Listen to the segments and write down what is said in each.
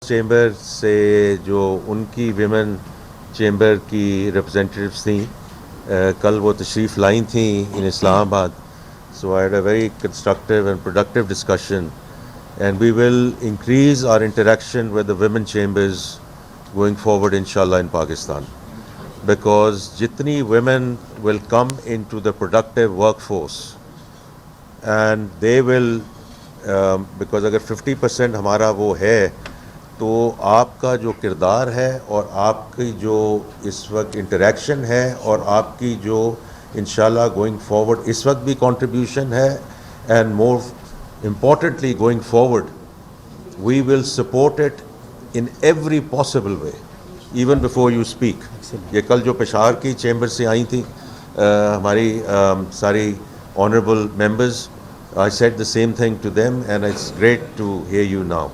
Chamber سے جو ان کی ویمن چیمبر کی ریپرزینٹیوز تھیں کل وہ تشریف لائیں تھیں ان اسلام آباد. So I had a very constructive and productive discussion, and we will increase our interaction with the women chambers going forward inshallah in Pakistan, because jitni women will come into the productive workforce and they will because اگر 50% ہمارا وہ ہے تو آپ کا جو کردار ہے اور آپ کی جو اس وقت انٹریکشن ہے اور آپ کی جو انشاءاللہ گوئنگ فارورڈ اس وقت بھی کنٹریبیوشن ہے, and more importantly going forward we will support it in every possible way even before you speak. یہ کل جو پشاور کی چیمبر سے آئی تھیں ہماری ساری honourable members, I said the same thing to them, and it's great to hear you now.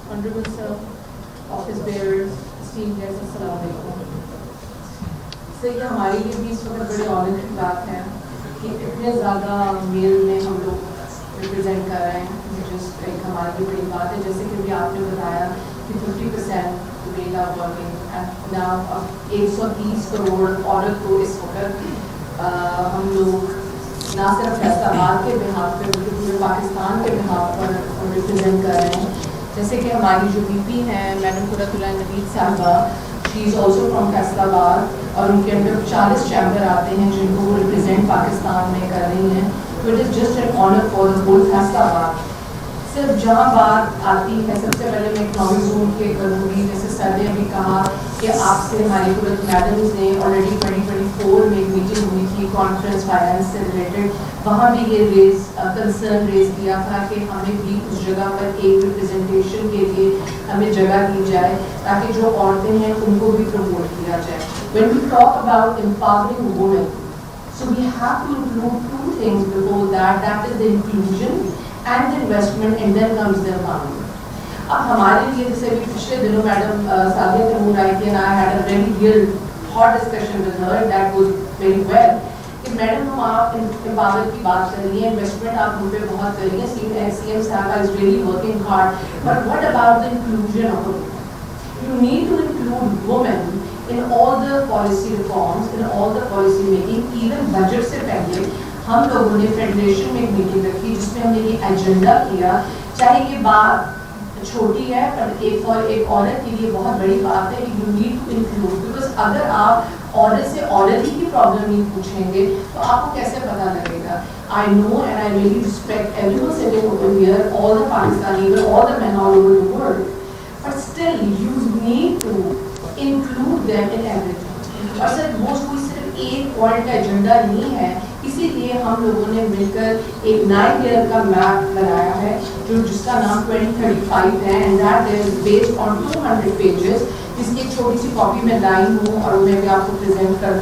Honorable Sir, office bearers, esteemed guests, السلام علیکم. سر یہ ہمارے لیے بھی اس وقت بڑے آنر کی بات ہے کہ اتنے زیادہ میل میں ہم لوگ ریپرزینٹ کر رہے ہیں, جس ایک ہمارے لیے بڑی بات ہے. جیسے کہ بھی آپ نے بتایا کہ 50% میل آر ورکنگ, اینڈ ناؤ اب 130 کروڑ عورت کو اس وقت ہم لوگ نہ صرف فیصلہ آباد کے بہاف پہ بلکہ پورے پاکستان کے بہاف پر ریپرزینٹ کر رہے ہیں. جیسے کہ ہماری جو بی پی ہیں میڈم قرۃ اللہ نوید صاحبہ, شی از آلسو فرام فیصل آباد, اور ان کے اندر 40 چیمبر آتے ہیں جن کو وہ ریپرزینٹ پاکستان میں کر رہی ہیں. تو it is just an honour for the whole Faisal آباد. صرف جہاں بات آتی ہے, سب سے پہلے میں اکنامک زون کے کروں گی. جیسے سر نے بھی کہا کہ آپ سے ہماری قرۃ میڈمز نے آلریڈی 2024 میں ایک میٹنگ ہوئی تھی کانفرنس فائنانس سے ریلیٹڈ, وہاں بھی یہ کنسرن ریز کیا تھا کہ ہمیں بھی اس جگہ پر ایک ریپرزنٹیشن کے لیے ہمیں جگہ دی جائے تاکہ جو عورتیں ہیں ان کو بھی پروموٹ کیا جائے. When we talk about empowering women, so we have to include two things before that, that is the inclusion and the investment, and then comes the empowerment. اب ہمارے لیے جیسے بھی پچھلے دنوں میڈم سعدیہ تیمور آئی تھی, and I had a very real hot discussion with her, that was very well. کہ madam ہم آپ امپاور کی بات کر رہی ہیں, انویسٹمنٹ آپ ان پہ بہت کر رہی ہیں, سی ایم صاحبہ is really working hard, but what about the inclusion of women? You need to include women in all the policy reforms, in all the policy making. even budget سے پہلے ہم لوگوں نے فیڈریشن میں ایک meeting رکھی جس میں ہم نے یہ ایجنڈا کیا, چاہے یہ بات چھوٹی ہے پر ایک عورت کے لیے بہت بڑی بات ہے. You need to include, because اگر آپ عورت سے عورت ہی کی پرابلم نہیں پوچھیں گے تو آپ کو کیسے پتہ لگے گا. I know and I really respect everyone sitting over here, all the Pakistanis, all the men all over the world, but still you need to include them in everything. اور سر وہ کوئی صرف ایک پوائنٹ کا ایجنڈا نہیں ہے, اسی لیے ہم لوگوں نے مل کر ایک 9 ایئر کا میپ بنایا ہے جو جس کا نام 2035 ہے, and that is based on 200 pages, جس کی ایک چھوٹی سی کاپی میں لائی ہوں اور میں بھی آپ کو پریزنٹ کر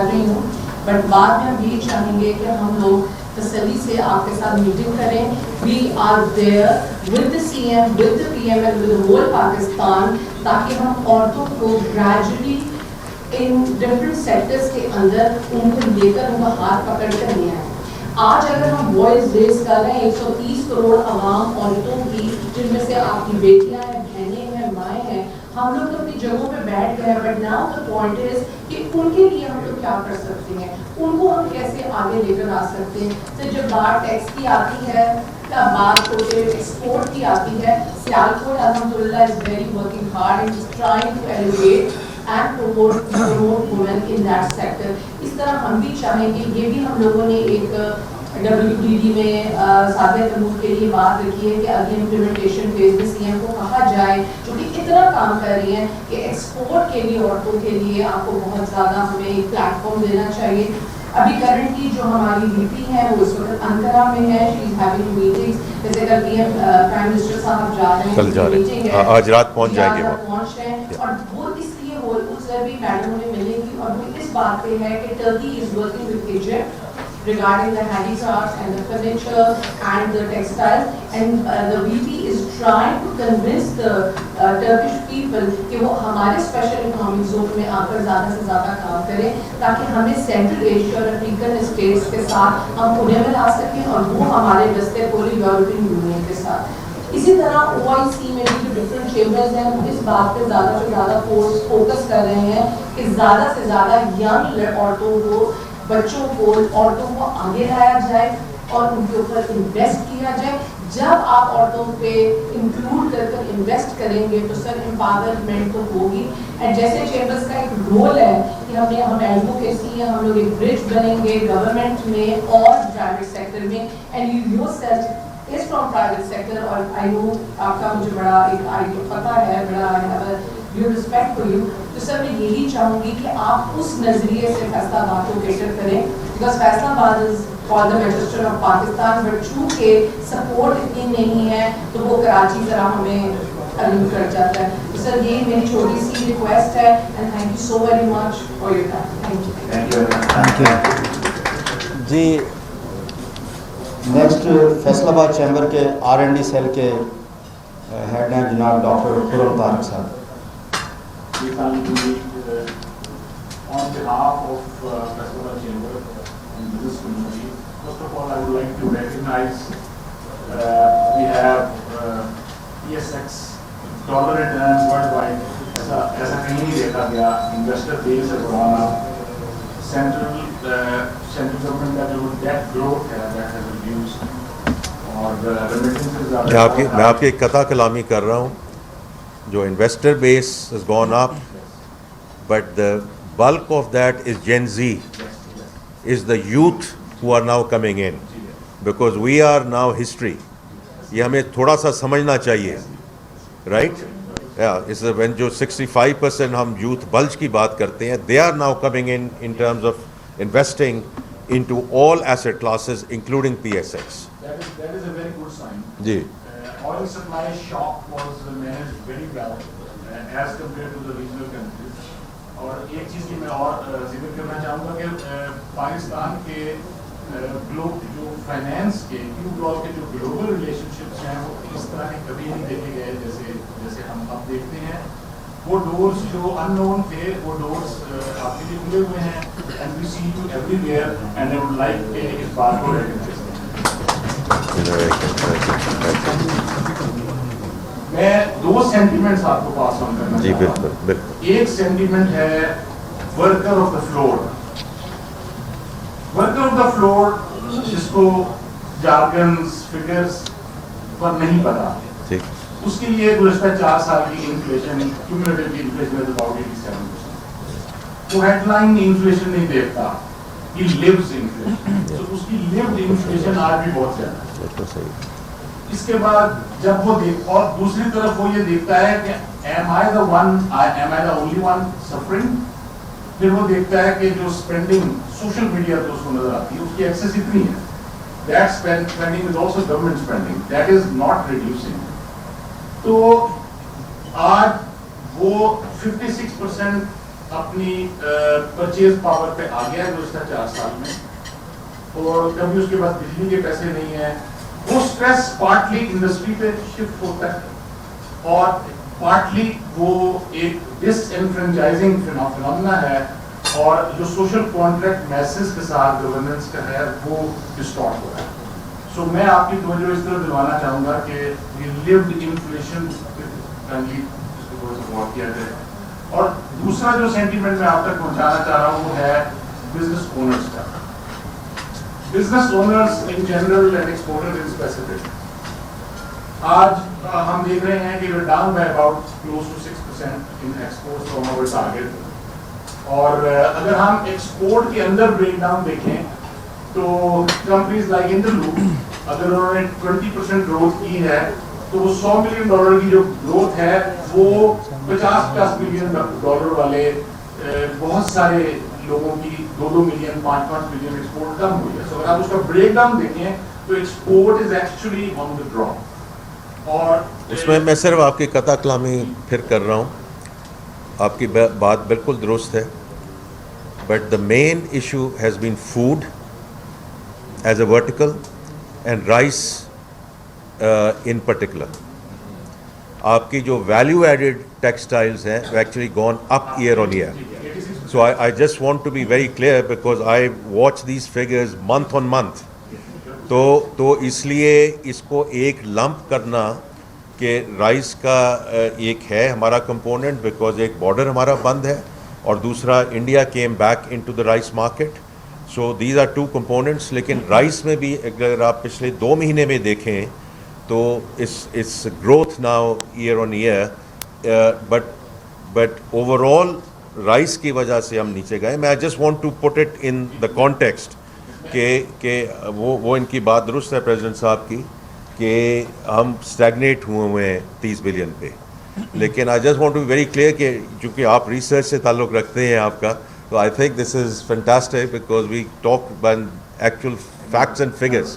رہی ہوں. بٹ بعد میں ہم یہ چاہیں گے کہ ہم لوگ تسلی سے آپ کے ساتھ میٹنگ کریں. We are there with the C M, with the P M and with whole Pakistan, تاکہ ہم عورتوں کو گریجولی ان ڈفرینٹ سیکٹرس کے اندر ان کو لے کر ان کا ہاتھ پکڑ کر لے آئیں. آج اگر ہم وائس ریز کر رہے ہیں 130 کروڑ عوام عورتوں کی, جن میں سے آپ کی بیٹیاں ہیں, بہنیں ہیں, مائیں ہیں, ہم لوگ تو اپنی جگہوں پہ بیٹھ گئے ہیں, but now the point is کہ ان کے لیے ہم لوگ کیا کر سکتے ہیں, ان کو ہم کیسے آگے لے کر آ سکتے ہیں. تو جب بات ٹیکس کی آتی ہے, تب بات ایکسپورٹ کی آتی ہے. سیالکوٹ الحمدللہ is very working hard and is trying to elevate and promote women in that sector. اس طرح ہم بھی چاہیں گے, یہ بھی ہم لوگوں نے ایک WDD میں سعدیہ تیمور کے لیے بات رکھی ہے کہ اگلی امپلیمنٹیشن فیز میں سی ایم کو کہا جائے, جو کہ اتنا کام کر رہی ہیں کہ ایکسپورٹ کے لیے عورتوں کے لیے آپ کو بہت زیادہ ہمیں ایک پلیٹ فارم دینا چاہیے. ابھی کرنٹلی جو ہماری وی پی ہے وہ اس وقت انکرا میں ہے, شی از ہیونگ میٹنگس. جیسے کل پی ایم پرائم منسٹر صاحب جا رہے ہیں, آج رات پہنچ جائیں گے, پہنچ رہے ہیں, اور وہ اس لیے بھی میڈموں نے ملیں گی, اور وہ اس بات پہ ہے کہ Turkey is working with Egypt regarding the handicrafts and the furniture and the textiles, and the VP is trying to convince the Turkish people کہ وہ ہمارے special economic zone میں آ کر زیادہ سے زیادہ کام کریں تاکہ ہمیں سینٹرل ایشیا اور افریقن اسٹیٹس کے ساتھ ہم انہیں ملا سکیں اور وہ ہمارے رستے کھولے یورپین یونین کے ساتھ. اسی طرح OIC میں بھی جو ڈفرینٹ چیمبرز ہیں وہ اس بات پہ زیادہ سے زیادہ فوکس کر رہے ہیں کہ زیادہ سے زیادہ ینگ عورتوں کو, بچوں کو, عورتوں کو آگے لایا جائے اور ان کے اوپر انویسٹ کیا جائے. جب آپ عورتوں پہ انکلوڈ کر کر انویسٹ کریں گے تو سر امپاورمنٹ تو ہوگی. اینڈ جیسے چیمبرز کا ایک رول ہے کہ ہم ایڈوکیسی ہے, ہم لوگ ایک برج بنیں گے گورنمنٹ میں اور پرائیویٹ سیکٹر میں, and you your self is from private sector, اور I know آپ کا مجھے بڑا ایک پتہ ہے, بڑا I have a due respect for you. تو سر میں یہی چاہوں گی کہ آپ اس نظریے سے فیصل آباد کو کیٹر کریں, because فیصل آباد is called the Manchester of Pakistan, but چونکہ سپورٹ اتنی نہیں ہے تو وہ کراچی ذرا ہمیں الگ کر جاتا ہے. تو سر یہ میری چھوٹی سی ریکویسٹ ہے, and thank you so very much for your time. Thank you. جی نیکسٹ فیصل آباد چیمبر کے R&D سیل کے ہیڈ ہیں جناب ڈاکٹر خرم طارق صاحب. On behalf of Faisal Abad Chamber and business community, first of all, I would like to recognize we have PSX dollar returns worldwide. ایسا کہیں نہیں دیکھا گیا. Investor base has gone up. Central government کا جو debt growth ہے that has reduced. اور remittances are. میں آپ کی ایک قطع کلامی کر رہا ہوں. جو investor base has gone up, but the bulk of that is Gen Z, is the youth who are now coming in, because we are now history. یہ ہمیں تھوڑا سا سمجھنا چاہیے, right? Yeah, اس when جو 65% ہم youth bulge کی بات کرتے ہیں, they are now coming in terms of investing into all asset classes including PSX. That is a very good sign. G. Oil supply shock was managed very well as compared to the regional countries. اور ایک چیز کی میں اور ذکر کرنا چاہوں گا کہ پاکستان کے جو فائنینس کے کے جو گلوبل ریلیشن شپس ہیں وہ اس طرح کے کبھی نہیں دیکھے گئے جیسے ہم اب دیکھتے ہیں. وہ ڈورس جو ان نون تھے وہ ڈورس آپ کے لیے کھلے ہوئے ہیں. And we see you everywhere and I would like کہ اس بات کو ریکگنائز کریں. میں دو سینٹیمنٹس آپ کو پاس آن کرنا جی چاہتا ہوں. بالکل. ایک سینٹیمنٹ ہے worker of the floor. Worker of the floor جس کو جارگنز فگرز پر نہیں پتا, اس کے لیے گزشتہ 4 سال کی انفلیشن کیومولیٹیو انفلیشن از اباؤٹ 87%. وہ ہیڈ لائن انفلیشن نہیں دیکھتا, ہی لیوز انفلیشن. تو اس کی لیوڈ انفلیشن آج بھی بہت زیادہ ہے. اس کے بعد جب وہ اور دوسری طرف وہ یہ دیکھتا ہے کہ am I the only one suffering. پھر وہ دیکھتا ہے کہ جو اسپینڈنگ سوشل میڈیا پہ اس کو نظر آتی ہے اس کی ایکسیس اتنی ہے. That spending is also government spending. That is not reducing. تو آج وہ 56% اپنی پرچیز پاور پہ آ گیا ہے گزشتہ 4 سال میں, اور کبھی اس کے پاس بجلی کے پیسے نہیں ہیں. وہ اسٹریس پارٹلی انڈسٹری پہ شفٹ ہوتا ہے اور پارٹلی وہ ایک ڈس انفرنچائزنگ فینومینا ہے, اور جو سوشل کانٹریکٹ میسز کے ساتھ گورننس کا ہے وہ ڈسٹارٹ ہو رہا ہے. سو میں آپ کی توجہ اس طرح دلوانا چاہوں گا کہ لیوڈ انفلیشن اس کو تھوڑا سا غور کیا جائے. اور دوسرا جو سینٹیمنٹ میں آپ تک پہنچانا چاہ رہا ہوں وہ ہے بزنس اونرس کا. Business owners in general and exporters in specific. آج ہم دیکھ رہے ہیں کہ we're down by about close to 6% in exports from our target. اور اگر ہم ایکسپورٹ کے اندر بریک ڈاؤن دیکھیں تو کمپنیز لائک انٹرلوپ اگر انہوں نے 20% گروتھ کی ہے تو وہ $100 ملین کی جو گروتھ ہے وہ 50 ملین ڈالر والے بہت سارے لوگوں کی 2 ملین 5 ملین ایکسپورٹ کم ہوئی ہے. سو اگر آپ اس کا بریک ڈاؤن دیکھیں تو export is actually on the drop. اور اس میں میں صرف آپ کی قطع کلامی پھر کر رہا ہوں. آپ کی بات بالکل درست ہے. but the main issue has been food as a vertical and rice in particular. آپ کی جو ویلیو ایڈڈ ٹیکسٹائلز ہیں وہ actually gone up year on year. So I just want to be very clear because I watch these figures month on month. تو اس لیے اس کو ایک لمپ کرنا کہ رائس کا ایک ہے ہمارا کمپوننٹ بیکاز ایک بارڈر ہمارا بند ہے اور دوسرا India came back into the rice market. So these are two components. لیکن رائس میں بھی اگر آپ پچھلے 2 مہینے میں دیکھیں تو it's growth now year on year, but overall rice کی وجہ سے ہم نیچے گئے. میں just want to put it in the context کہ وہ ان کی بات درست ہے پریزیڈنٹ صاحب کی کہ ہم اسٹیگنیٹ ہوئے ہیں 30 بلین پہ. لیکن I just want to be very clear کہ چونکہ آپ ریسرچ سے تعلق رکھتے ہیں آپ کا, تو I think this is fantastic because we talk about actual facts and figures.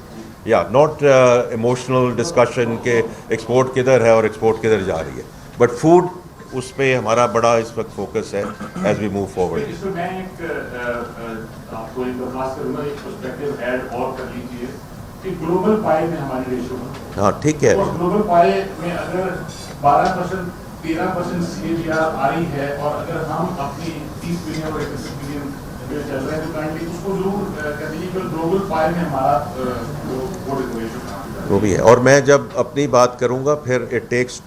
Not emotional discussion کہ ایکسپورٹ کدھر ہے اور ایکسپورٹ کدھر جا رہی ہے, بٹ فوڈ اس پہ ہمارا بڑا اس وقت فوکس ہے ایز وی موو فارورڈ. اس میں ایک آپ کو ایک درخواست کروں گا, ایک پرسپیکٹیو ایڈ اور کر لیجیے کہ گلوبل پائے میں ہماری ریشو ہے. ہاں ٹھیک ہے. اور گلوبل پائے میں اگر 12% 13% CAGR آ رہی ہے اور اگر ہم اپنی 30 بلین اور 31 بلین چل رہے ہیں تو کائنڈلی اس کو ضرور کر دیجیے کہ گلوبل پائے میں ہمارا وہ بھی ہے. اور میں جب اپنی بات کروں گا پھر اٹ ٹیکس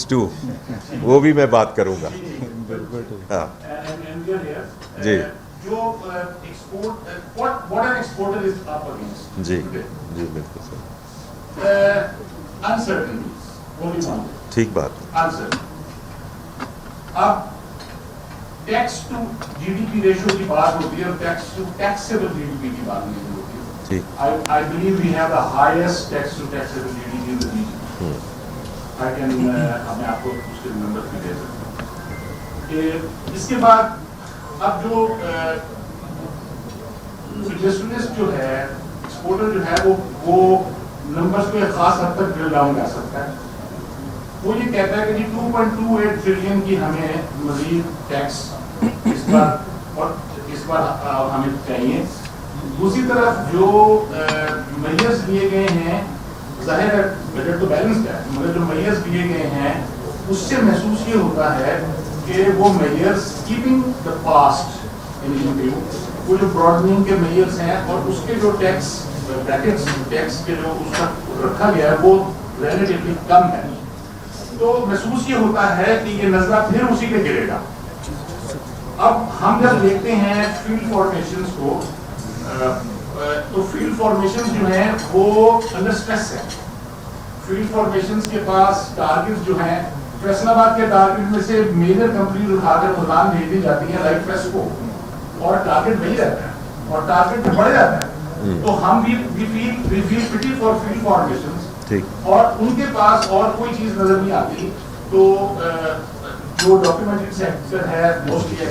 ٹو وہ بھی میں بات کروں گا. ہاں جی جو جی جی بالکل سر. ٹھیک بات. اب tax to G D P ratio کی بات ہوتی ہے اور tax to taxable G D P کی بات نہیں ہوتی ہے. I believe we have the highest tax to taxable GDP in the region. I can ہمیں آپ کو اس کے نمبر بھی دے سکتا ہوں. اس کے بعد اب جو انڈسٹریلسٹ جو ہے, ایکسپورٹر جو ہے, وہ نمبرز کو ایک خاص حد تک ڈرل ڈاؤن کر سکتا ہے. وہ یہ کہتا ہے کہ 2.28 ٹریلین کی ہمیں مزید ٹیکس اس پر اور اس پر ہمیں چاہیے. دوسری طرف جو میئرز لیے گئے ہیں, ظاہر ہے بجٹ تو بیلنسڈ ہے, مگر جو میئرز لیے گئے ہیں اس سے محسوس یہ ہوتا ہے کہ وہ measures keeping the past in view, وہ جو براڈننگ کے میئرز ہیں اور اس کے جو ٹیکس بریکٹس ٹیکس کے جو اس کا رکھا گیا ہے وہ ریلیٹیولی کم ہے. تو محسوس یہ ہوتا ہے کہ یہ نظرہ پھر اسی پہ گرے گا. اب ہم جب دیکھتے ہیں فیلڈ فارمیشنز کو تو فیلڈ فارمیشن جو ہیں وہ انڈر سٹریس ہے. فیلڈ فارمیشنز کے پاس ٹارگیٹس جو ہیں, فیصل آباد کے ٹارگیٹ میں سے میجر کمپنیز اٹھا کر ملتان بھیج دی جاتی ہیں لائک فیسکو, اور ٹارگیٹ وہی رہتا ہے اور ٹارگیٹ پہ بڑھ جاتا ہے. تو ہم وی فیل پٹی فار فیلڈ فارمیشنز, اور ان کے پاس اور کوئی چیز نظر نہیں آتی. تو جو ڈاکیومنٹری سیکٹر ہے موسٹلی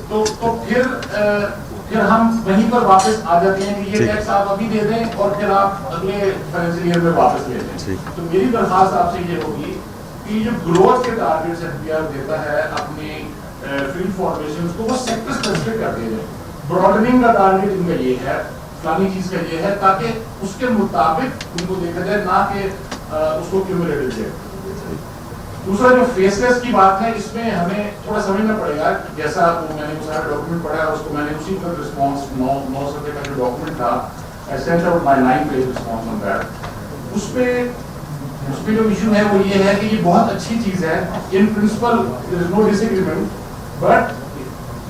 تو پھر ہم وہیں پر واپس آ جاتے ہیں کہ یہ ٹیکس آپ ابھی دے دیں اور پھر آپ اگلے فائنینشیل ایئر میں واپس لے لیں. تو میری درخواست آپ سے یہ ہوگی کہ جو گروتھ کے ٹارگیٹس اختیار دیتا ہے اپنی فیلڈ فارمیشنز کو, وہ سیکٹر اسپیسیفک کر دے دیں. براڈننگ کا ٹارگیٹ ان کا یہ ہے, فلانی چیز کا یہ ہے, تاکہ اس کے مطابق ان کو دیکھا جائے, نہ کہ اس کو کیومولیٹو دیکھا. دوسرا جو فیس لیس کی بات ہے, اس میں ہمیں تھوڑا سمجھنا پڑے گا. جیسا میں نے وہ سارا ڈاکومنٹ پڑھا ہے, اس کو میں نے اسی پر رسپانس 9 صفحے کا جو ڈاکومنٹ تھا, I sent out my 9 page response on that. اس پہ جو ایشو ہے وہ یہ ہے کہ یہ بہت اچھی چیز ہے. In principle there is no disagreement, but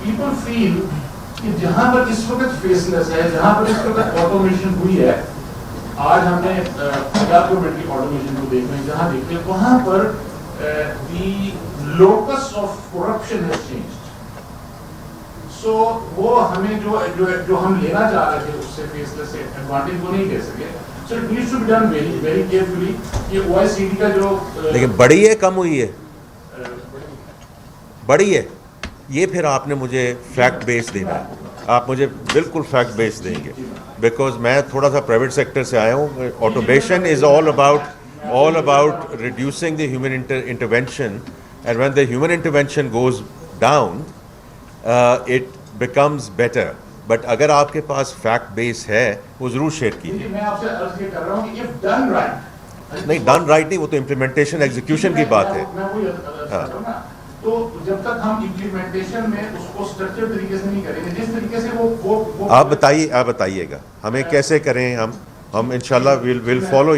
people feel کہ جہاں پر اس وقت فیس لیس ہے, جہاں پر اس وقت آٹومیشن ہوئی ہے, آج ہم نے پنجاب گورنمنٹ کی آٹومیشن کو دیکھ رہے ہیں, جہاں دیکھتے ہیں وہاں پر the locus of corruption has changed. So وہ ہمیں جو ہم لینا چاہ رہے تھے اس سے فیس لیس سے ایڈوانٹیج کو نہیں لے سکے. So it needs to be done very very carefully. یہ OECD کا جو لیکن بڑی ہے کم ہوئی ہے, بڑی ہے, یہ پھر آپ نے مجھے فیکٹ بیس دینا ہے. آپ مجھے بالکل فیکٹ بیس دیں گے بیکاز میں تھوڑا سا پرائیویٹ سیکٹر سے آیا ہوں. Automation is all about reducing the human intervention and when the human intervention goes down, it becomes better. But اگر آپ کے پاس فیکٹ بیس ہے وہ ضرور شیئر کیجیے. میں آپ سے عرض یہ کر رہا ہوں کہ if done right, نہیں ڈن رائٹ نہیں, وہ تو امپلیمنٹیشن ایگزیکیوشن کی بات ہے. میں وہی عرض کر رہا ہوں نا. تو جب تک ہم امپلیمنٹیشن میں اس کو اسٹرکچر طریقے سے نہیں کریں گے, جس طریقے سے وہ آپ بتائیے گا ہمیں کیسے کریں. ہم انشاءاللہ we'll follow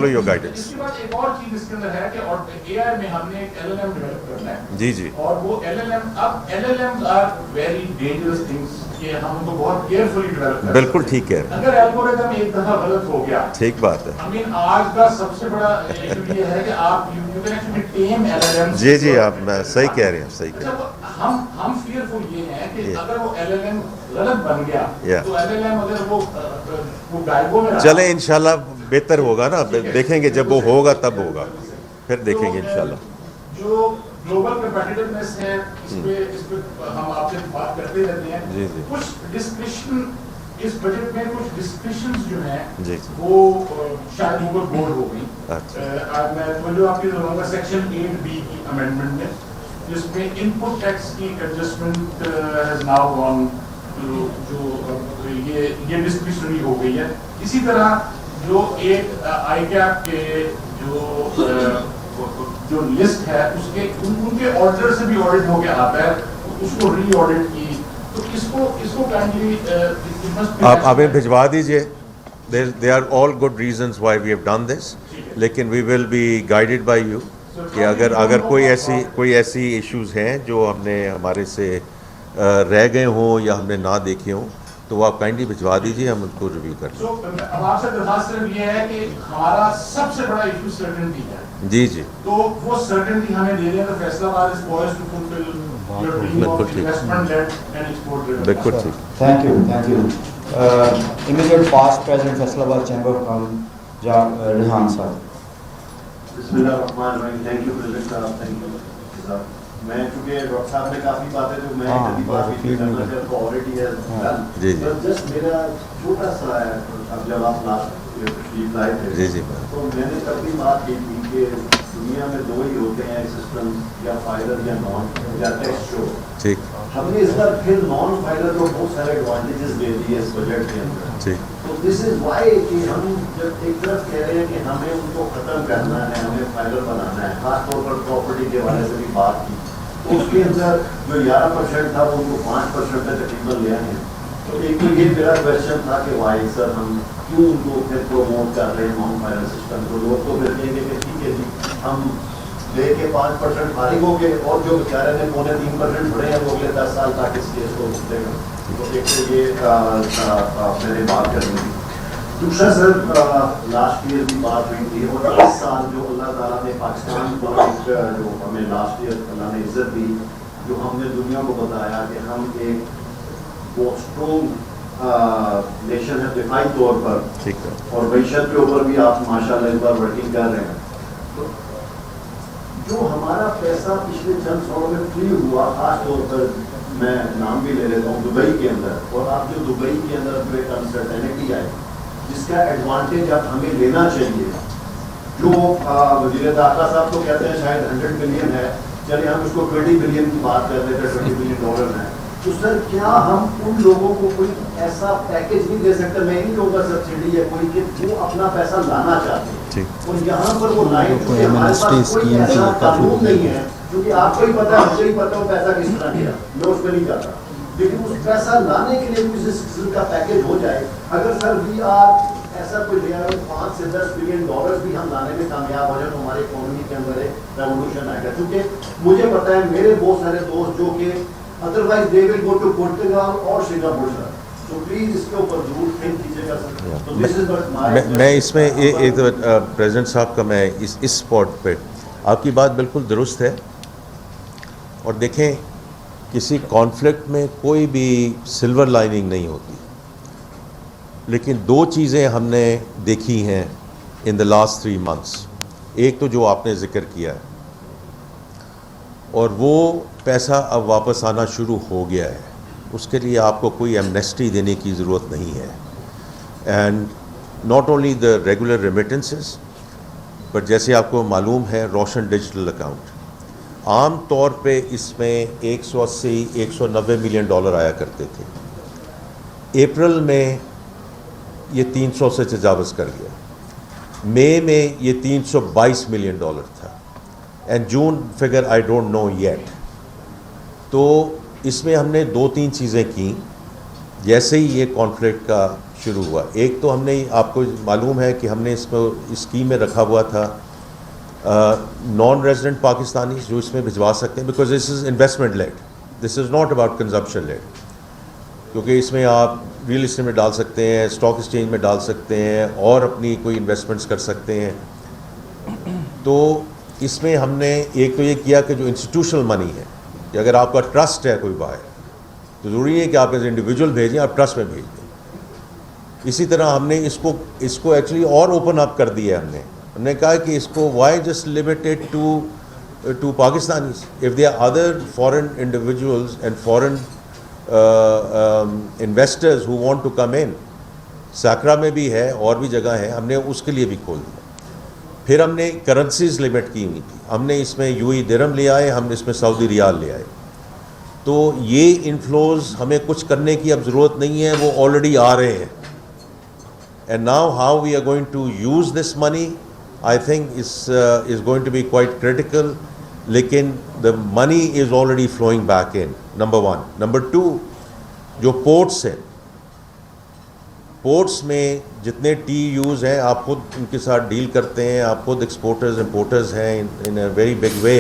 your guidance. اس کے بعد ایک اور چیز اس کے اندر ہے کہ اے آئی میں ہم نے ایک LLM ڈیولپ کرنا ہے. جی اور وہ LLMs are very dangerous things کہ ہم ان کو بہت کیئرفلی ڈیولپ کریں. بالکل ٹھیک ہے. اگر الگورتھم ایک دفعہ غلط ہو گیا, ٹھیک بات ہے. آج کا سب سے بڑا ایشو یہ ہے کہ آپ you can actually tame LLMs. جی آپ صحیح کہہ رہے ہیں, صحیح کہہ رہے ہیں. ہم فیئرفل یہ ہیں کہ اگر وہ LLM غلط بن گیا تو LLM اگر وہ گائبوں میں چلیں انشاءاللہ بہتر ہوگا نا, دیکھیں گے جب وہ ہوگا تب ہوگا, پھر دیکھیں گے انشاءاللہ. جو گلوبل کمپیٹیٹیونیس ہے اس پہ ہم آپ سے بات کرتے رہتے ہیں. جی کچھ ڈسکرپشن اس بجٹ میں کچھ ڈسکرپشنز جو ہیں جی وہ شاید اوپر بورڈ ہو گئی. میں جو آپ کی ضرورت ہے سیکشن 8B کی امینڈمنٹ میں, جس میں ان پٹ ٹیکس کی ایڈجسٹمنٹ ہیز ناؤ گون, جو یہ ڈسکرپشنری ہو گئی ہے. اسی طرح جو ایک آئی کیپ کے جو لسٹ ہے اس کے ان کے آڈر سے بھی آڈٹ ہو کے آتا ہے, اس کو ری آڈٹ کی, تو اس کو کائنڈلی آپ ہمیں بھجوا دیجئے. There are all good reasons why we have done this, لیکن we will be guided by you کہ اگر کوئی ایسی ایشوز ہیں جو ہم نے ہمارے سے رہ گئے ہوں یا ہم نے نہ دیکھے ہوں تو وہ آپ کائنڈلی بھجوا دیجیے, ہم ان کو ریویو کر لیں. اب آپ سے درخواست صرف یہ ہے کہ ہمارا سب سے بڑا ایشو سرٹنٹی ہے. جی تو وہ سرٹنٹی ہمیں دے دیں تو Faisalabad is poised to fulfil your dream of investment led and export driven. بالکل ٹھیک. Thank you. Immediate past President Faisalabad Chamber from Rehan sir. Bismillahirrahmanirrahim. Thank you President Saab. Thank you. میں چونکہ doctor صاحب نے کافی باتیں جو میں کبھی بات بھی کرنا چاہتا ہوں آلریڈی ہے ڈن. جسٹ میرا چھوٹا سا ہے, اب جب آپ لاسٹ تشریف لائے تھے تو میں نے تب بھی بات کی تھی کہ دنیا میں دو ہی ہوتے ہیں سسٹم, یا فائلر یا نان یا ٹیکس شو. ہم نے اس بار پھر نان فائلر کو بہت سارے ایڈوانٹیجز دے دیے اس بجٹ کے اندر. تو دس از وائی کہ ہم جب ایک طرف کہہ رہے ہیں کہ ہمیں ان کو ختم کرنا ہے, ہمیں فائلر بنانا ہے, خاص طور پر پراپرٹی کے حوالے سے بھی بات کی, تو اس کے اندر جو 11% تھا وہ ان کو 5% تک تقریباً لے آئے ہیں. تو ایک تو یہ میرا کوشچن تھا کہ وائی سر ہم کیوں ان کو پھر پروموٹ کر رہے ہیں نان فائلر سسٹم کو. لوگ تو پھر کہیں گے کہ ٹھیک ہے جی ہم لے کے 5% فارغ ہو گئے, اور جو بیچارے نے 3.25% پڑے ہیں وہ اگلے 10 سال تک اس کیس کو دے گا. تو ایک تو یہ میں نے بات کرنی تھی. دوسرا سر لاسٹ ایئر کی بات ہوئی تھی, اور اس سال جو اللہ تعالیٰ نے پاکستان کو جو ہمیں لاسٹ ایئر اللہ نے عزت دی, جو ہم نے دنیا کو بتایا کہ ہم ایک بہت اسٹرونگ نیشن ہے دفاعی طور پر, اور معیشت کے اوپر بھی آپ ماشاء اللہ اس بار ورکنگ کر رہے ہیں. تو جو ہمارا پیسہ پچھلے چند سالوں میں فری ہوا, خاص طور پر میں نام بھی لے لیتا ہوں دبئی کے اندر, اور آپ جو دبئی کے اندر جو ایک انسرٹینٹی آئی جس کا ایڈوانٹیج اب ہمیں لینا چاہیے. جو وزیر داخلہ صاحب تو کہتے ہیں شاید 100 بلین ہے, چلے ہم اس کو 20 بلین کی بات کر رہے تھے, $20 بلین ہے. تو سر کیا ہم ان لوگوں کو کوئی ایسا پیکیج نہیں دے سکتے, میں نہیں کہوں گا سبسڈی ہے کوئی, کہ وہ اپنا پیسہ لانا چاہتے ہیں اور یہاں پر وہ لائیں, کیونکہ ہمارے پاس کوئی ایسا قانون نہیں ہے, کیونکہ آپ کو ہی پتا ہے, مجھے ہی پتا وہ پیسہ کس طرح کیا, میں اس پہ نہیں جاتا, لیکن اس پیسہ لانے کے لیے کسی قسم کا پیکیج ہو جائے. اگر سر وی آر ایسا کوئی لے آئے $5 سے $10 بلین بھی ہم لانے میں کامیاب ہو جائے تو ہماری اکانومی کے اندر ایک ریولیوشن آئے گا. کیونکہ مجھے پتا ہے میرے بہت سارے دوست جو کہ otherwise they will go to Portugal اور سنگاپور سر, تو پلیز اس کے اوپر ضرور تھنک کیجیے گا سر. تو دس از بٹ مائی, میں اس میں ایک پریزیڈنٹ صاحب کا میں اس اسپاٹ پہ آپ کی بات بالکل درست ہے. اور دیکھیں کسی کانفلکٹ میں کوئی بھی سلور لائننگ نہیں ہوتی, لیکن دو چیزیں ہم نے دیکھی ہیں ان دا لاسٹ 3 months. ایک تو جو آپ نے ذکر کیا ہے, اور وہ پیسہ اب واپس آنا شروع ہو گیا ہے, اس کے لیے آپ کو کوئی ایمنیسٹی دینے کی ضرورت نہیں ہے. And not only the regular remittances, but جیسے آپ کو معلوم ہے روشن ڈیجیٹل اکاؤنٹ, عام طور پہ اس میں 180-190 ملین ڈالر آیا کرتے تھے. اپریل میں یہ 300 سے تجاوز کر گیا. مئی میں یہ 322 ملین ڈالر تھا. And June figure I don't know yet. تو اس میں ہم نے 2-3 چیزیں کیں جیسے ہی یہ کانفلکٹ کا شروع ہوا. ایک تو ہم نے, آپ کو معلوم ہے کہ ہم نے اس کو اسکیم میں رکھا ہوا تھا نان ریزیڈنٹ پاکستانی جو اس میں بھجوا سکتے ہیں, because this is investment lead, this is not about consumption lead, کیونکہ اس میں آپ ریئل اسٹیٹ میں ڈال سکتے ہیں, اسٹاک ایکسچینج میں ڈال سکتے ہیں, اور اپنی کوئی انویسٹمنٹس کر سکتے ہیں. تو اس میں ہم نے ایک تو یہ کیا کہ جو انسٹیٹیوشنل منی ہے, کہ اگر آپ کا ٹرسٹ ہے کوئی باہر, تو ضروری نہیں ہے کہ آپ ایز انڈیویجول بھیجیں, آپ ٹرسٹ میں بھیج دیں. اسی طرح ہم نے اس کو ایکچولی اور اوپن اپ کر دیا. ہم نے کہا کہ اس کو why just limited to Pakistanis, if they are other foreign individuals and foreign investors who want to come in. ساکرا میں بھی ہے اور بھی جگہ ہے, ہم نے اس کے لیے بھی کھول دیا. پھر ہم نے کرنسیز لمٹ کی ہوئی تھی, ہم نے اس میں UAE درہم لے آئے, ہم نے اس میں سعودی ریال لے آئے. تو یہ انفلوز ہمیں کچھ کرنے کی اب ضرورت نہیں ہے, وہ آلریڈی آ رہے ہیں. And now how we are going to use this money I think is going to be quite critical. لیکن the money is already flowing back in, number 1. Number 2, جو پورٹس ہیں, پورٹس میں جتنے TEUs ہیں, آپ خود ان کے ساتھ ڈیل کرتے ہیں, آپ خود ایکسپورٹرز امپورٹرز ہیں ان اے ویری بگ وے.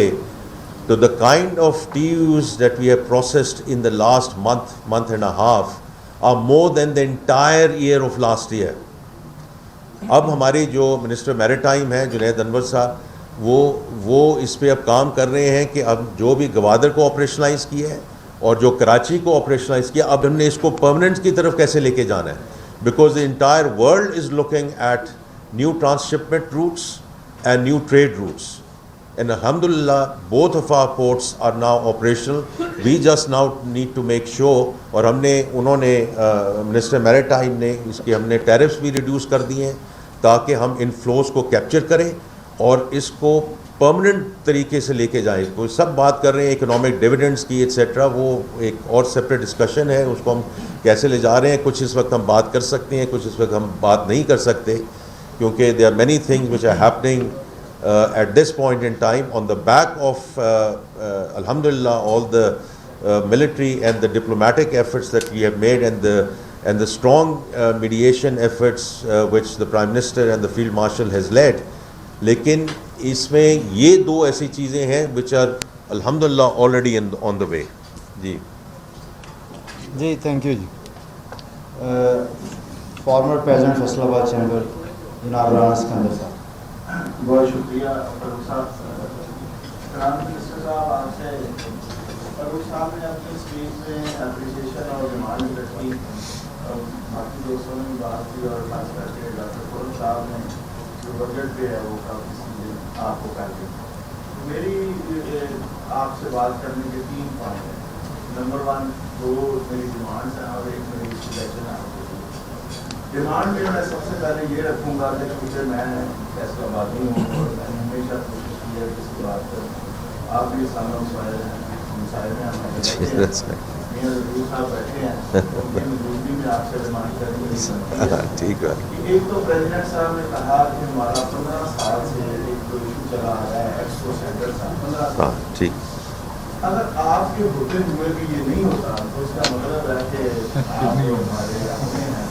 تو the kind of TEUs that we have processed in the last month and a half are more than the entire year of last year. اب ہماری جو minister میری time ہیں جنید انور صاحب, وہ اس پہ اب کام کر رہے ہیں کہ اب جو بھی گوادر کو آپریشنلائز کیا ہے اور جو کراچی کو آپریشنلائز کیا, اب ہم نے اس کو پرماننٹ کی طرف کیسے لے کے جانا ہے, because the entire world is looking at new transshipment routes and new trade routes. And alhamdulillah, both of our ports are now operational. We just now need to make sure, اور ہم نے, انہوں نے منسٹر میری time نے اس کے ہم نے ٹیرفس بھی ریڈیوس کر دیے ہیں تاکہ ہم ان فلوز کو کیپچر کریں اور اس کو پرماننٹ طریقے سے لے کے جائیں. وہ سب بات کر رہے ہیں اکنامک ڈیویڈنڈس کی ایٹسیٹرا, وہ ایک اور سپریٹ ڈسکشن ہے, اس کو ہم کیسے لے جا رہے ہیں. کچھ اس وقت ہم بات کر سکتے ہیں, کچھ اس وقت ہم بات نہیں کر سکتے, کیونکہ there are many things which are happening at this point in time on the back of alhamdulillah all the military and the diplomatic efforts that we have made and the strong mediation efforts which the Prime Minister and the Field Marshal has led. لیکن اس میں یہ 2 ایسی چیزیں ہیں which are alhamdulillah already on the way. جی thank you. جی former president Faisalabad chamber جناب رانا سکندر صاحب. بہت شکریہ فاروق صاحب. پرائم منسٹر صاحب, آپ سے فاروق صاحب نے اپنی اسپیچ میں اپریشیشن اور ڈیمانڈ رکھی, باقی دوستوں نے بات کی, اور خاص کر کے ڈاکٹر فاروق صاحب نے جو بجٹ پہ ہے وہ کافی چیزیں آپ کو کر دی. میری آپ سے بات کرنے کے 3 پوائنٹ ہیں. نمبر 1, 2 میری ڈیمانڈس ہیں اور ایک میری سجیشن ہے. ڈیمانڈ میں سب سے پہلے یہ رکھوں گا کہ کیونکہ میں فیصل آبادی ہوں اور میں نے ہمیشہ کوشش کی ہے کسی بات پر, آپ بھی سامنے مسائل میں میاں رضو صاحب بیٹھے ہیں, ان کی موجودگی میں آپ سے ڈیمانڈ کرنی. ٹھیک ہے. ایک تو پریزیڈنٹ صاحب نے کہا کہ ہمارا 15 سال سے ایک تو ایشو چلا آ رہا ہے ایکسپو سینٹر کا. 15 سال. ٹھیک. اگر آپ کے ہوتے ہوئے بھی یہ نہیں ہوتا تو اس کا مطلب ہے کہ آپ ہمارے اپنے ہیں,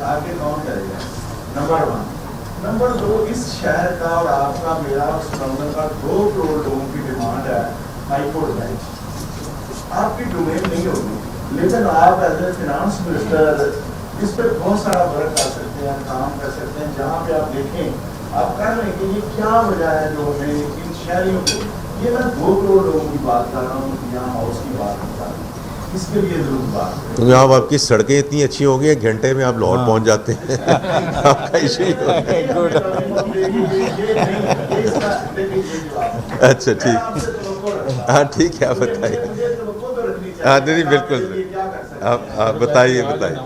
آگے کون کرے گا. نمبر 1. نمبر 2, اس شہر کا اور آپ کا میرا اور سرنگر کا 2 کروڑ لوگوں کی ڈیمانڈ ہے ہائی کورٹ بینچ. آپ کی ڈومین نہیں ہوگی, لیکن آپ ایز اے فنانس منسٹر اس پہ بہت سارا ورک کر سکتے ہیں, کام کر سکتے ہیں. جہاں پہ آپ دیکھیں, آپ کہہ رہے ہیں کہ یہ کیا وجہ ہے جو ہمیں ان شہریوں کو, یہ میں 2 کروڑ لوگوں کی بات کر رہا ہوں, یہاں ہاؤس کی بات کر رہا ہوں, اس کے لیے ضرور بات کریں. کیونکہ آپ کی سڑکیں اتنی اچھی ہو گئی ہیں, گھنٹے میں آپ لاہور پہنچ جاتے ہیں. آپ کا ایشو ہی اچھا ٹھیک. ہاں ٹھیک ہے, آپ بتائیے. ہاں نہیں بالکل, آپ بتائیے بتائیے.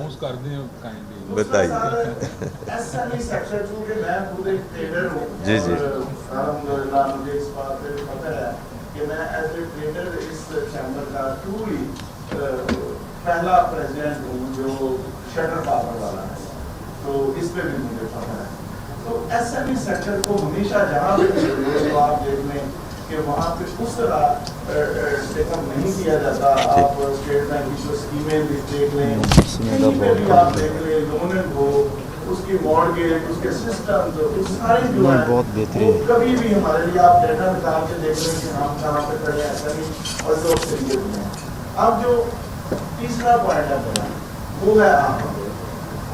جی جی. مجھے اس بات پہ پتہ ہے کہ میں ایز اے ٹریڈر اس چیمبر کا ٹرولی پہلا پریزیڈنٹ ہوں جو شٹر پاور والا ہے، تو اس پہ بھی مجھے پتا ہے. تو ایس ایم ای سیکٹر کو ہمیشہ جہاں بھی تو آپ دیکھ لیں کہ وہاں پہ اس طرح ٹیک اپ نہیں کیا جاتا. آپ اسٹیٹ بینک کی جو اسکیمیں بھی دیکھ لیں، کہیں پہ بھی آپ دیکھ لیں، لوننگ ہو، اس کی مارگیج، اس کے سسٹم ساری جو ہے وہ کبھی بھی ہمارے لیے آپ ڈیٹا نکال کے دیکھ لیں کہ ہم کہاں پہ کھڑے ہیں ایسا نہیں اور لوگ طریقے میں ہیں. اب جو تیسرا پوائنٹ ہے میرا وہ ہے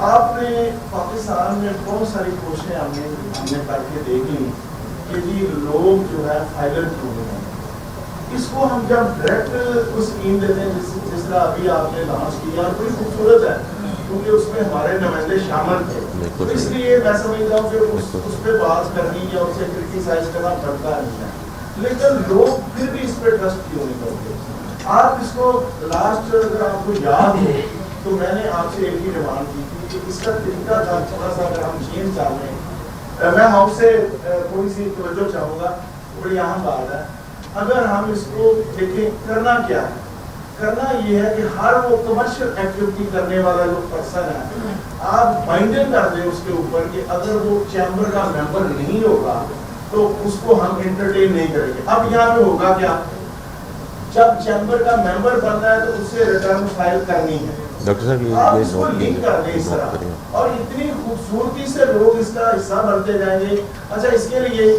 آپ نے پاکستان میں بہت ساری کوششیں ہم نے کر کے دیکھی کہ جی لوگ جو ہے فائلر کیوں ہیں. اس کو ہم جب ڈائریکٹ اس اسکیم دیتے ہیں جس طرح ابھی آپ نے لانچ کیا اور بڑی خوبصورت ہے کیونکہ اس میں ہمارے نمائندے شامل تھے، تو اس لیے میں سمجھتا ہوں کہ اس پہ بات کرنی یا اسے کرٹیسائز کرنا بنتا نہیں ہے. لیکن لوگ پھر بھی اس پہ ٹرسٹ کیوں نہیں کرتے. آپ اس کو لاسٹ اگر آپ کو یاد ہو تو میں نے آپ سے ایک ہی ڈیمانڈ کی تھی کہ اس کا طریقہ تھا تھوڑا سا اگر ہم چینج چاہتے ہیں. میں آپ سے تھوڑی سی توجہ چاہوں گا، بڑی اہم بات ہے. اگر ہم اس کو دیکھیں کرنا کیا ہے، کرنا یہ ہے کہ ہر وہ کمرشل ایکٹیویٹی کرنے والا جو پرسن ہے آپ بائنڈنگ کر دیں اس کے اوپر کہ اگر وہ چیمبر کا ممبر نہیں ہوگا تو اس کو ہم انٹرٹین نہیں کریں گے. اب یہاں پہ ہوگا کیا، جب چیمبر کا ممبر بننا ہے تو اس سے ریٹرن فائل کرنی ہے. آپ اس کو لنک کر دیں اس طرح اور اتنی خوبصورتی سے لوگ اس کا حصہ بنتے جائیں گے. اچھا اس کے لیے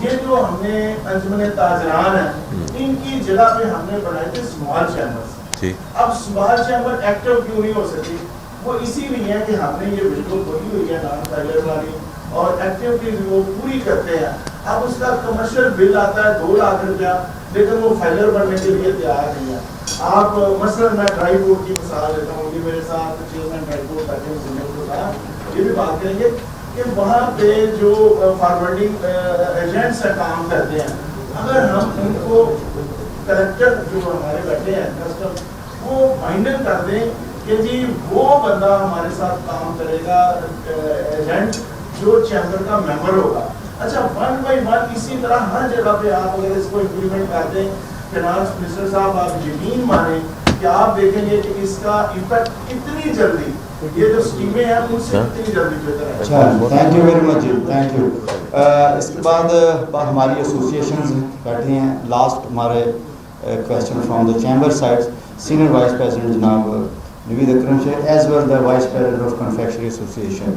یہ جو ہم نے انجمن تاجران ہیں ان کی جگہ پہ ہم نے بنائے تھے اسمال چیمبر. اب اسمال چیمبر ایکٹیو کیوں نہیں ہو سکتی، وہ اسی لیے ہے کہ ہم نے یہ ویڈیو بنی ہوئی ہے نان فائلر والی اور ایکٹیویٹیز وہ پوری کرتے ہیں. اب اس کا کمرشل بل آتا ہے 2 لاکھ روپیہ لیکن وہ فائلر بننے کے لیے تیار نہیں ہے. آپ مثلا میں ڈرائی بورڈ کی مثال دیتا ہوں کہ میرے ساتھ چیئرمین ڈرائی بورڈ تھا، یہ بھی بات کریں گے کہ وہاں پہ جو فارورڈنگ ایجنٹس کام کرتے ہیں اگر ہم ان کو کلیکٹر جو ہمارے بیٹھے ہیں کسٹم وہ بائنڈنگ کر دیں کہ جی وہ بندہ ہمارے ساتھ کام کرے گا ایجنٹ جو چیمبر کا ممبر ہوگا. اچھا 1 بائی 1 اسی طرح ہر جگہ پہ آپ اگر اس کو امپلیمنٹ کر دیں فائنانس منسٹر صاحب آپ یقین مانیں کہ آپ دیکھیں گے کہ اس کا ایفیکٹ اتنی جلدی یہ جو اسکیمیں ہیں ان سے اتنی جلدی بہتر ہے. اچھا thank you very much, thank you. اس کے بعد ہماری ایسوسیشنز بیٹھے ہیں. لاسٹ ہمارے question from the chamber side senior vice president جناب Naveed Akram Sheikh as well the vice president of confectionery association.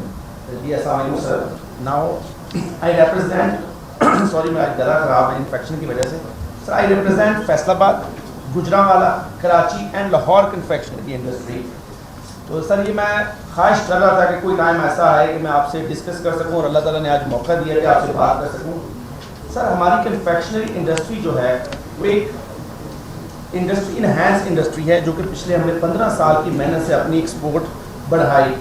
جی السلام علیکم sir. Now I represent sorry میں آج گلا خراب ہے انفیکشن کی وجہ سے. سر آئی ریپرزینٹ فیصل آباد، Gujranwala, Karachi and Lahore confectionery industry. تو سر یہ میں خواہش کر رہا تھا کہ کوئی ٹائم ایسا آئے کہ میں آپ سے ڈسکس کر سکوں اور اللہ تعالیٰ نے آج موقع دیا کہ آپ سے بات کر سکوں. سر ہماری کنفیکشنری انڈسٹری جو ہے وہ ایک انڈسٹری انہینس انڈسٹری ہے جو کہ پچھلے ہم نے 15 سال کی محنت سے اپنی ایکسپورٹ بڑھائی.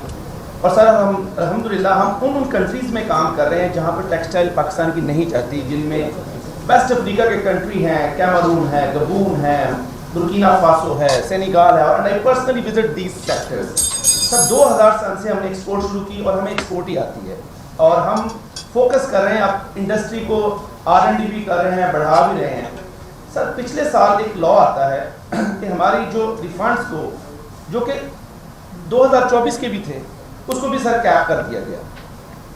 اور سر ہم الحمدللہ ہم ان کنٹریز میں کام کر رہے ہیں جہاں پر ٹیکسٹائل پاکستان کی نہیں چاہتی، جن میں ویسٹ افریقہ کے کنٹری ہیں، کیمرون ہے، گبون ہے، برکینا فاسو ہے، سینیگال ہے. اور I personally visit these sectors. Sir 2000 سن سے ہم نے ایکسپورٹ شروع کی اور ہمیں ایکسپورٹ ہی آتی ہے اور ہم فوکس کر رہے ہیں اب انڈسٹری کو R&D بھی کر رہے ہیں، بڑھا بھی رہے ہیں. سر پچھلے سال ایک لا آتا ہے کہ ہماری جو ریفنڈس کو جو کہ 2024 کے بھی تھے اس کو بھی سر کیپ کر دیا گیا.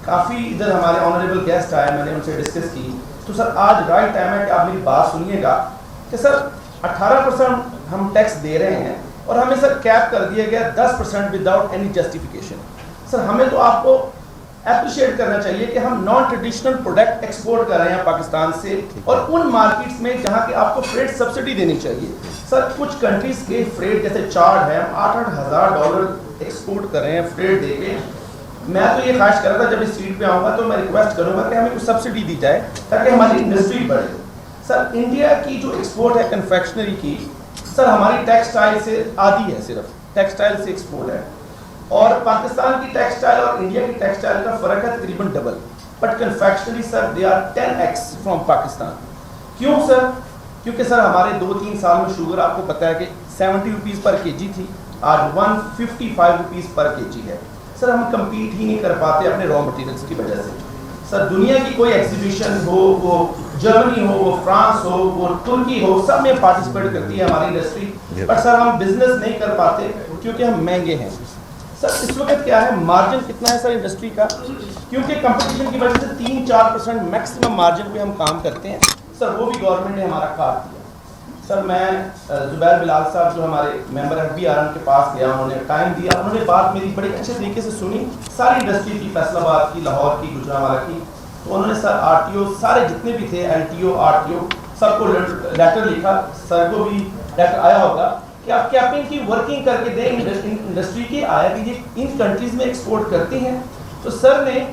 کافی ادھر ہمارے آنریبل گیسٹ آئے، میں نے ان سے ڈسکس کی. تو سر آج رائٹ ٹائم ہے کہ آپ میری بات سنیے گا کہ سر 18% ہم ٹیکس دے رہے ہیں اور ہمیں سر کیپ کر دیا گیا 10% وداؤٹ اینی جسٹیفیکیشن. سر ہمیں تو آپ کو اپریشیٹ کرنا چاہیے کہ ہم نان ٹریڈیشنل پروڈکٹ ایکسپورٹ کر رہے ہیں پاکستان سے اور ان مارکیٹس میں جہاں کہ آپ کو فریٹ سبسڈی دینی چاہیے. سر کچھ کنٹریز کے فریٹ جیسے چارڈ ہے ہم $8,000 ایکسپورٹ کر رہے ہیں فریٹ دے کے. میں تو یہ خواہش کر رہا تھا جب اس سیٹ پہ آؤں گا تو میں ریکویسٹ کروں گا کہ ہمیں کچھ سبسڈی دی جائے تاکہ ہماری انڈسٹری بڑھے. سر انڈیا کی جو ایکسپورٹ ہے کنفیکشنری کی سر ہماری ٹیکسٹائل سے آدھی ہے، صرف ٹیکسٹائل سے ایکسپورٹ ہے اور پاکستان کی ٹیکسٹائل اور انڈیا کی ٹیکسٹائل کا فرق ہے تقریباً double. But confectionery sir they are 10x from Pakistan. کیوں سر؟ کیونکہ سر ہمارے 2-3 سال میں شوگر آپ کو پتہ ہے کہ 70 روپیز پر kg تھی، آج 155 روپیز پر kg ہے. سر ہم کمپیٹ ہی نہیں کر پاتے اپنے را مٹیریلس کی وجہ سے. سر دنیا کی کوئی ایگزیبیشن ہو, وہ جرمنی ہو, وہ فرانس ہو, وہ ترکی ہو, سب میں پارٹیسپیٹ کرتی ہے ہماری انڈسٹری. پر سر ہم بزنس نہیں کر پاتے کیونکہ ہم مہنگے ہیں. سر اس وقت کیا ہے, مارجن کتنا ہے سر انڈسٹری کا, کیونکہ کمپٹیشن کی وجہ سے 3-4% میکسیمم مارجن پہ ہم کام کرتے ہیں. سر وہ بھی گورنمنٹ نے ہمارا کاٹ دیا. سر میں زبیر بلال صاحب جو ہمارے ممبر ایف بی آر کے پاس گیا, انہوں نے ٹائم دیا, انہوں نے بات میری بڑے اچھے طریقے سے سنی, ساری انڈسٹری کی, فیصل آباد کی, لاہور کی, گجرانوالہ کی. تو انہوں نے سر آر ٹی او سارے جتنے بھی تھے, L T O, R T O, سب کو لیٹر لکھا. سر کو بھی لیٹر آیا ہوگا کہ آپ کیپنگ کی ورکنگ کر کے دیں انڈسٹری کی, آیا کہ یہ ان کنٹریز میں ایکسپورٹ کرتی ہیں. تو سر نے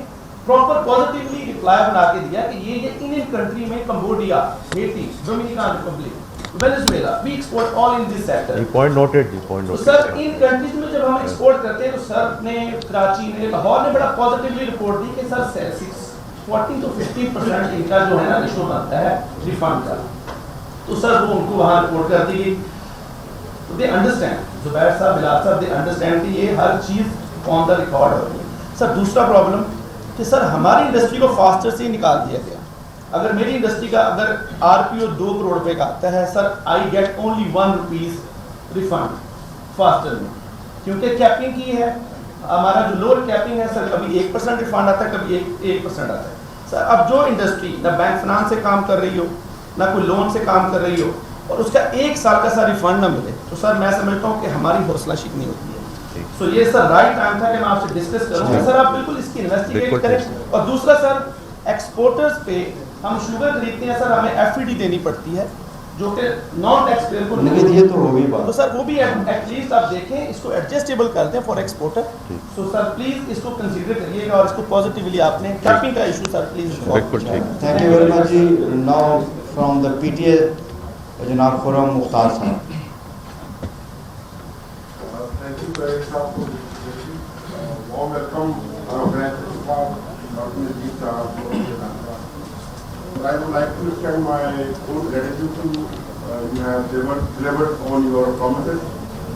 پراپر پازیٹیولی رپلائی بنا کے دیا کہ یہ انڈین کنٹری میں Cambodia, Haiti, Dominican Republic, Venezuela, we export all in this sector. point noted. تو سر ان کنٹریز میں جب ہم ایکسپورٹ کرتے ہیں تو سر نے, کراچی نے, لاہور نے بڑا پازیٹیولی رپورٹ دی کہ سر 40 to 50% ان کا جو ہے نا ایشو بنتا ہے ریفنڈ کا. تو سر وہ ان کو وہاں رپورٹ کر دی گئی. دے انڈرسٹینڈ, زبیر صاحب, بلال صاحب, دے انڈرسٹینڈ کہ یہ ہر چیز آن دا ریکارڈ ہو رہی ہے. سر دوسرا پرابلم کہ سر ہماری انڈسٹری کو فاسٹر سے ہی نکال دیا گیا. اگر میری انڈسٹری کا اگر آر پی او 2 کروڑ روپے کا آتا ہے sir, I get only 1 rupees refund faster میں, کیونکہ کیپنگ کی ہے. ہمارا جو لوور کیپنگ ہے سر, کبھی 1% ریفنڈ آتا ہے, کبھی 1% آتا ہے. سر اب جو انڈسٹری نہ بینک فنانس سے کام کر رہی ہو, نہ کوئی لون سے کام کر رہی ہو, اور اس کا 1 سال کا سر ریفنڈ نہ ملے, تو سر میں سمجھتا ہوں کہ ہماری حوصلہ شکنی ہوتی ہے. سو یہ سر رائٹ ٹائم تھا کہ میں آپ سے ڈسکس کروں گا. سر آپ بالکل اس کی انویسٹیگیٹ کریں. اور دوسرا سر, ایکسپورٹرز پہ ہم شوگر خریدتے ہیں سر, ہمیں ایف ای ڈی دینی پڑتی ہے جو کہ نان ٹیکس پیئر کو نہیں. یہ تو ہوگی بات. تو سر وہ بھی ایٹ لیسٹ آپ دیکھیں, اس کو ایڈجسٹیبل کر دیں for exporter. So sir please اس کو کنسیڈر کریے گا, اور اس کو پازیٹیولی آپ نے کیپنگ کا issue sir please. Thank you very much جی. Now from the P T A جناب خرم مختار صاحب. Thank you very much. Warm welcome, I would like to extend my full gratitude to you have delivered on your promises.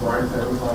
0.75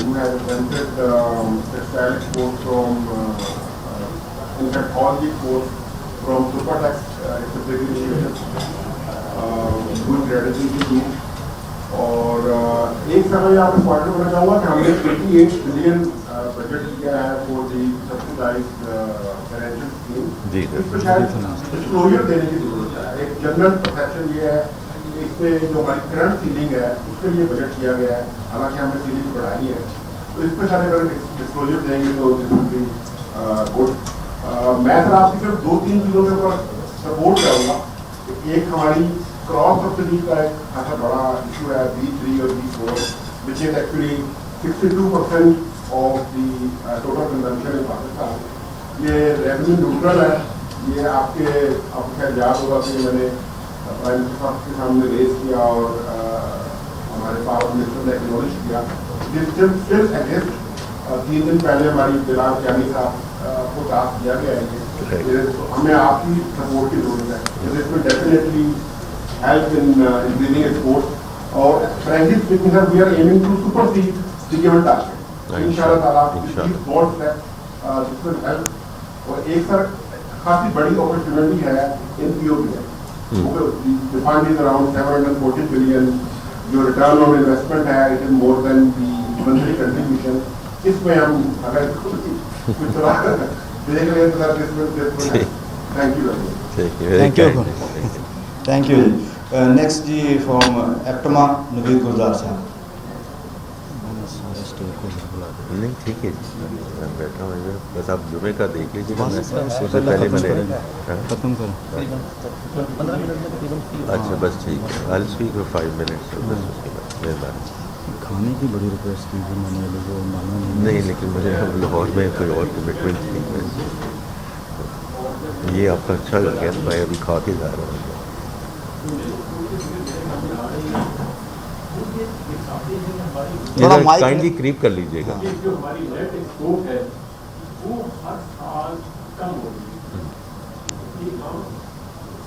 You have presented textile export from in fact all the exports from Supertax. It's a big initiative. Good gratitude to you. اور ایک سمجھ آپ کو point کرنا چاہوں گا کہ ہم نے 28 بلین بجٹ کیا ہے فور دی سبسیڈائزڈ فائنینشیل اسکیم. اس پہ شاید ڈسکلوجر دینے کی ضرورت ہے. ایک جنرل پرسیپشن یہ ہے کہ اس پہ جو ہماری کرنٹ سیلنگ ہے اس کے لیے بجٹ کیا گیا ہے, حالانکہ ہم نے سیلنگ بڑھائی ہے. تو اس پہ شاید اگر ڈسکلوجر دیں گے تو گڈ. میں سر آپ کی صرف 2-3 چیزوں کے اوپر سپورٹ کروں گا. ایک ہماری کراس سبسڈی کا ایک خاصا بڑا ایشو ہے, B3 اور B4, which is actually 62% of the total consumption in Pakistan. یہ ریونیو نیوٹرل ہے. یہ آپ کو خیر یاد ہوگا کہ میں نے پرائم منسٹر صاحب کے سامنے ریز کیا اور ہمارے پاور منسٹر نے ایکنالج کیا. Still exist. 3 دن پہلے ہماری بلال چانی صاحب کو ٹاسک دیا گیا ہے. ہمیں آپ کی سپورٹ کی ضرورت ہے. اس میں definitely help in increasing exports. اور frankly speaking sir, we are aiming to supersede the given target. Inshallah ta'ala these small steps this will help. اور ایک سر خاصی بڑی opportunity ہے in POP میں. The fund is around 740 billion. جو return on investment ہے it is more than the monthly contribution. اس میں ہم اگر کچھ طرح دیکھ رہے ہیں تو sir this will help. Thank you very much. Thank you. Next جی فرام ایپٹما نوید گلزار صاحب. نہیں ٹھیک ہے جی, میں بیٹھا ہوں, بس آپ جمعے کا دیکھ لیجیے. پہلے میں نے ختم کروں. اچھا بس ٹھیک ہے. I'll speak for 5 minutes. بس اس کے بعد مہربانی. کھانے کی بڑی ریکویسٹ کی تھی میں نے, جو مانا نہیں, لیکن مجھے لاہور میں کوئی اور کمٹمنٹ تھی. یہ آپ کا اچھا لگ گیا, میں ابھی کھا کے جا رہا ہوں. کائنڈلی قریب کر لیجیے گا. جو ہماری نیٹ ایکسپورٹ ہے وہ ہر سال کم ہو رہی ہے.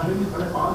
5.5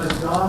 50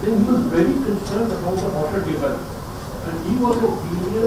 Then he was very concerned about the water table and he was of opinion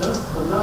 10-15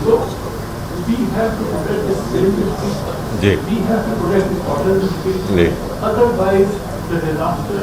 So we have to protect this industry. We have to protect this cotton industry. Otherwise, the disaster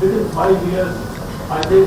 Within 5 years, I think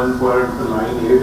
1.98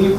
$1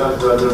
$10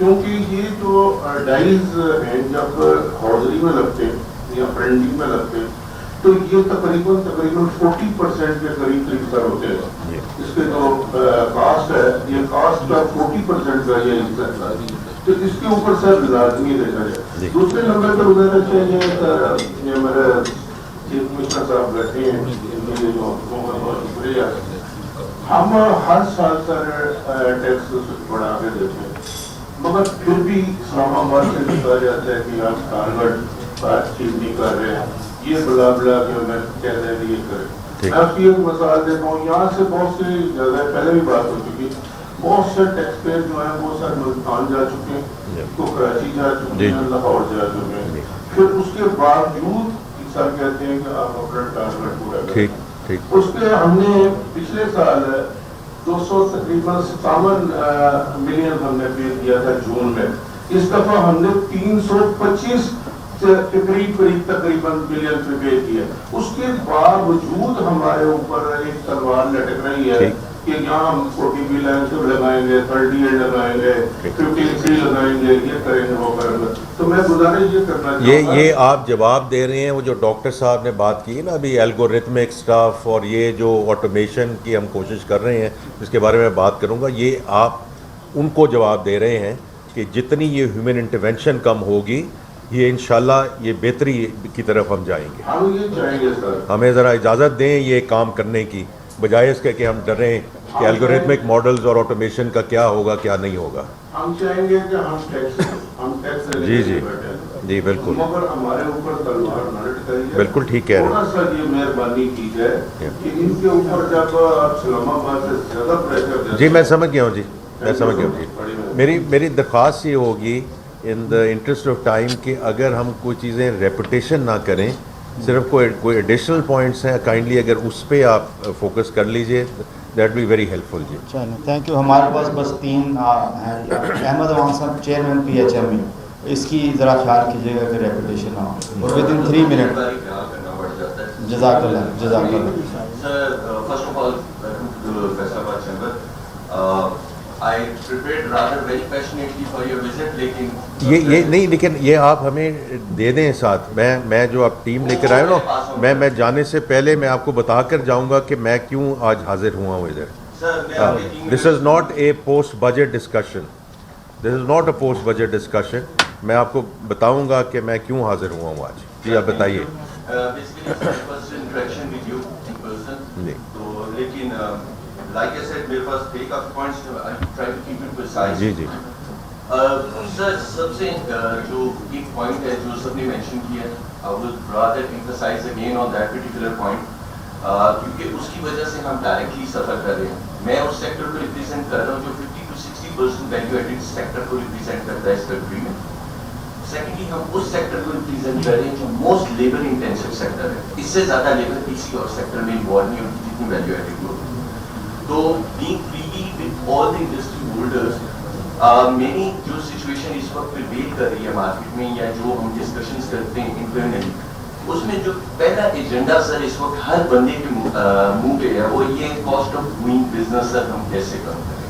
کیونکہ یہ جو dies ہیں جب hosiery میں لگتے ہیں یا printing میں لگتے ہیں تو یہ تقریباً 40% کے قریب سر ہوتے ہیں. اس کے جو کاسٹ ہے یہ کاسٹ کا 40% کا یہ حصہ ہے، تو اس کے اوپر سر لازمی دیکھا جائے. دوسرے نمبر پر ادھر چاہیے یہ میرے چیف منسٹر صاحب بیٹھے ہیں، ان کے لیے جو حکومت بہت شکریہ. ہم ہر سال سر ٹیکس بڑھا کے دیتے ہیں، مگر پھر بھی اسلام آباد سے کہا جاتا ہے کہ آپ کارگڈ بات چیت نہیں کر رہے ہیں، یہ بلا بلا کے میں کہہ رہے ہیں یہ کریں. میں آپ کی ایک مثال دیتا ہوں، یہاں سے بہت سی جگہ پہلے بھی بات ہو چکی، بہت سے ٹیکس پیئر جو ہیں وہ سر ملتان جا چکے ہیں، تو کراچی جا چکے ہیں، لاہور جا چکے ہیں. پھر اس کے باوجود سر کہتے ہیں کہ آپ اپنا ٹارگیٹ پورا کریں. اس پہ ہم نے پچھلے سال 257 ملین ہم نے پے کیا تھا جون میں. اس دفعہ ہم نے 325 تقریباً ملین پہ پے کیا. اس کے باوجود ہمارے اوپر ایک تلوار لٹک رہی ہے کہ یہاں ہم 40 لگائیں گے، 38 لگائیں گے، 53 لگائیں گے، یہ کریں گے، وہ کریں گے. تو میں گزارش یہ کرنا چاہوں گا، یہ آپ جواب دے رہے ہیں وہ جو ڈاکٹر صاحب نے بات کی نا ابھی الگورتھمک اسٹاف اور یہ جو آٹومیشن کی ہم کوشش کر رہے ہیں اس کے بارے میں بات کروں گا. یہ آپ ان کو جواب دے رہے ہیں کہ جتنی یہ ہیومن انٹرونشن کم ہوگی یہ انشاءاللہ یہ بہتری کی طرف ہم جائیں گے. ہم یہ چاہیں گے سر، ہمیں ذرا اجازت دیں یہ کام کرنے کی، بجائے اس کے کہ ہم ڈریں کہ الگورتھمک ماڈلز اور آٹومیشن کا کیا ہوگا کیا نہیں ہوگا. ہم چاہیں گے کہ ہم ٹیکس جی بالکل، مگر ہمارے اوپر تلوار نہ لٹکائیے. بالکل ٹھیک کہہ رہے تھوڑا سا یہ مہربانی کی جائے کہ ان کے اوپر جب آپ اسلام آباد سے زیادہ پریشر. جی میں سمجھ گیا ہوں جی، میں سمجھ گیا ہوں جی. میری درخواست یہ ہوگی ان دا انٹرسٹ آف ٹائم کہ اگر ہم کوئی چیزیں ریپوٹیشن نہ کریں، صرف کوئی ایڈیشنل پوائنٹس ہیں کائنڈلی اگر اس پہ آپ فوکس کر لیجئے دیٹ بی ویری ہیلپ فل. جی چلیں تھینک یو. ہمارے پاس بس 3 ہیں. احمد امان صاحب چیئرمین PHM، اس کی ذرا خیال کیجیے گا کہ ریپوٹیشن نہ ہو اور ود ان 3 منٹ. جزاک اللہ، جزاک اللہ. First of all, welcome to Faisalabad Chamber. I prepared rather very passionately for your visit, لیکن یہ نہیں، لیکن یہ آپ ہمیں دے دیں ساتھ. میں جو آپ ٹیم لے کر آئے ہو نا، میں جانے سے پہلے میں آپ کو بتا کر جاؤں گا کہ میں کیوں آج حاضر ہوا ہوں ادھر. This is not a post budget discussion, this is not a post budget discussion. میں آپ کو بتاؤں گا کہ میں کیوں حاضر ہوا ہوں آج. جی آپ بتائیے. لیکن like I said, میرے پاس ایک of points I try to keep it precise. جی جی سر سب سے جو ایک پوائنٹ ہے جو سب نے مینشن کیا ہے I would rather emphasize again on that particular point کیونکہ اس کی وجہ سے ہم ڈائریکٹلی سفر کر رہے ہیں. میں اس سیکٹر کو ریپرزینٹ کر رہا ہوں جو 50 to 60% ویلیو ایڈڈ سیکٹر کو ریپرزینٹ کرتا ہے اس کنٹری میں. سیکنڈلی ہم اس سیکٹر کو ریپرزینٹ کر رہے ہیں جو موسٹ لیبر انٹینسو سیکٹر ہے. اس سے زیادہ لیبر کسی اور سیکٹر میں انوالو نہیں ہوتی جتنی ویلیو ایڈڈ ہوتی. تو being freely with all the industry holders, میری جو سچویشن اس وقت پریویل کر رہی ہے مارکیٹ میں یا جو ہم ڈسکشنز کرتے ہیں انٹرنلی، اس میں جو پہلا ایجنڈا سر اس وقت ہر بندے کے منہ پہ ہے وہ یہ کاسٹ آف ڈوئنگ بزنس سر ہم کیسے کم کریں.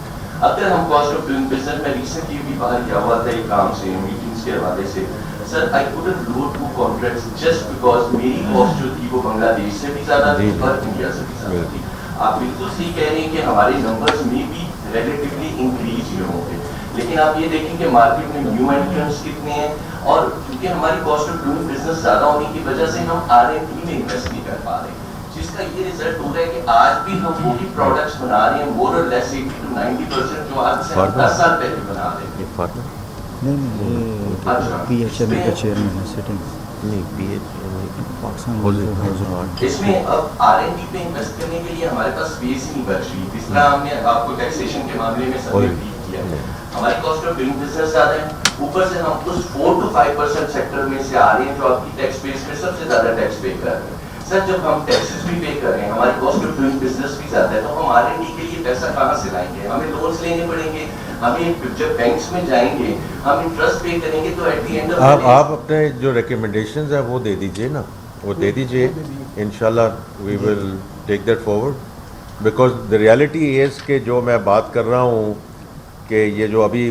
اگر ہم کاسٹ آف ڈوئنگ بزنس میں ریسنٹلی بھی باہر کیا ہوا تھا ایک کام سے میٹنگس کے حوالے سے سر آئی couldn't load 2 contracts just because میری کاسٹ جو تھی وہ بنگلہ دیش سے بھی زیادہ تھی اور انڈیا سے بھی زیادہ تھی. آپ بالکل صحیح کہہ رہے ہیں کہ ہمارے نمبرز میں بھی ریلیٹیولی انکریز ہوئے ہوں گے، لیکن آپ یہ دیکھیں کہ مارکیٹ میں نیو انٹرنٹس کتنے ہیں اور کیونکہ ہماری کاسٹ آف ڈوئنگ بزنس زیادہ ہونے کی وجہ سے ہم R&D میں انویسٹ نہیں کر پا رہے، جس کا یہ ریزلٹ ہو رہا ہے کہ آج بھی ہم وہی پروڈکٹس بنا رہے ہیں مور اور لیس 80 to 90% جو آج سے 10 سال پہلے بنا رہے تھے. نہیں PHM کا چیئرمین ہے سٹنگ اس میں اب R&D پہ انویسٹ کرنے کے لیے ہمارے پاس اسپیس ہی نہیں بچ رہی. جس طرح ہم نے آپ کو ٹیکسیشن کے معاملے میں سب نے کیا، ہماری کاسٹ آف ڈوئنگ بزنس زیادہ ہے، اوپر سے ہم اس 4 to 5% سیکٹر میں سے آ رہے ہیں جو آپ کی ٹیکس بیس میں سب سے زیادہ ٹیکس پے کر رہے ہیں. سر جب ہم ٹیکسز بھی پے کر رہے ہیں، ہماری کاسٹ آف ڈوئنگ بزنس بھی زیادہ ہے، تو ہم R&D کے لیے پیسہ کہاں سے لائیں گے؟ ہمیں لونس لینے پڑیں گے، ہمیں جب بینکس میں جائیں گے ہم انٹرسٹ پے کریں گے. تو ایٹ دی اینڈ آپ اپنے جو ریکمنڈیشنز ہیں وہ دے دیجئے نا، وہ دے دیجئے انشاءاللہ we will take that forward. Because the reality is کہ جو میں بات کر رہا ہوں کہ یہ جو ابھی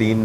3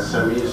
SMEs